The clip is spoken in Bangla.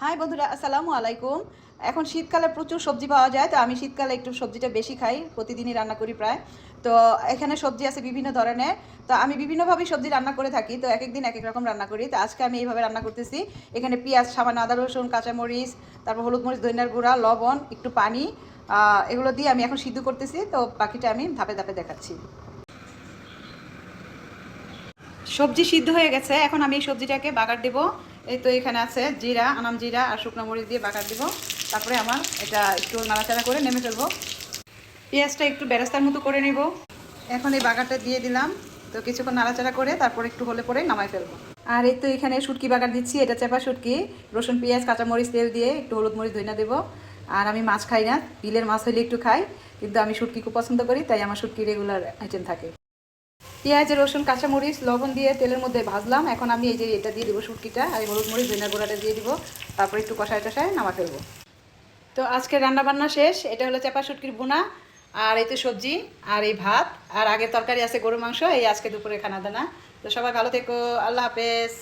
হাই বন্ধুরা, আসসালামু আলাইকুম। এখন শীতকালে প্রচুর সবজি পাওয়া যায়, তো আমি শীতকালে একটু সবজিটা বেশি খাই, প্রতিদিনই রান্না করি প্রায়। তো এখানে সবজি আছে বিভিন্ন ধরনের। তো আমি বিভিন্নভাবেই সবজি রান্না করে থাকি, তো এক এক দিন এক এক রকম রান্না করি। তো আজকে আমি এইভাবে রান্না করতেছি। এখানে পেঁয়াজ, সামান্য আদা রসুন, কাঁচামরিচ, তারপর হলুদ মরিচ, ধনিয়ার গুঁড়া, লবণ, একটু পানি, এগুলো দিয়ে আমি এখন সিদ্ধ করতেছি। তো বাকিটা আমি ধাপে ধাপে দেখাচ্ছি। সবজি সিদ্ধ হয়ে গেছে, এখন আমি এই সবজিটাকে বাগার দেবো। এই তো এখানে আছে জিরা, আনাম জিরা আর শুকনো মরিচ দিয়ে বাগার দেবো। তারপরে আমার এটা একটু নাড়াচাড়া করে নেমে ফেলবো। পেঁয়াজটা একটু বেরেস্তার মতো করে নিব। এখন এই বাগারটা দিয়ে দিলাম। তো কিছুক্ষণ নাড়াচাড়া করে তারপর একটু হলে পরে নামাই ফেলবো। আর এই তো এখানে শুটকি বাগার দিচ্ছি, এটা চেপা শুটকি। রসুন, পেঁয়াজ, কাঁচামরিচ, তেল দিয়ে একটু হলুদ মরিচ ধইনা দেবো। আর আমি মাছ খাই না, বিলের মাছ হইলে একটু খাই, কিন্তু আমি শুটকি খুব পছন্দ করি, তাই আমার শুটকি রেগুলার আইটেম থাকে। পেঁয়াজ, রসুন, কাঁচামরিচ, লবণ দিয়ে তেলের মধ্যে ভাজলাম। এখন আমি এই যে এটা দিয়ে দেবো শুটকিটা, আর এই হলুদ মরিচ ধনিয়া গুঁড়াটা দিয়ে দিব। তারপর একটু কষায় টষায় নামা ফেলবো। তো আজকে রান্না বান্না শেষ। এটা হলো চাপা শুটকির বোনা, আর এই তো সবজি, আর এই ভাত, আর আগের তরকারি আছে গরু মাংস। এই আজকে দুপুরে খানা দানা। তো সবাই ভালো থেকো, আল্লাহ হাফেজ।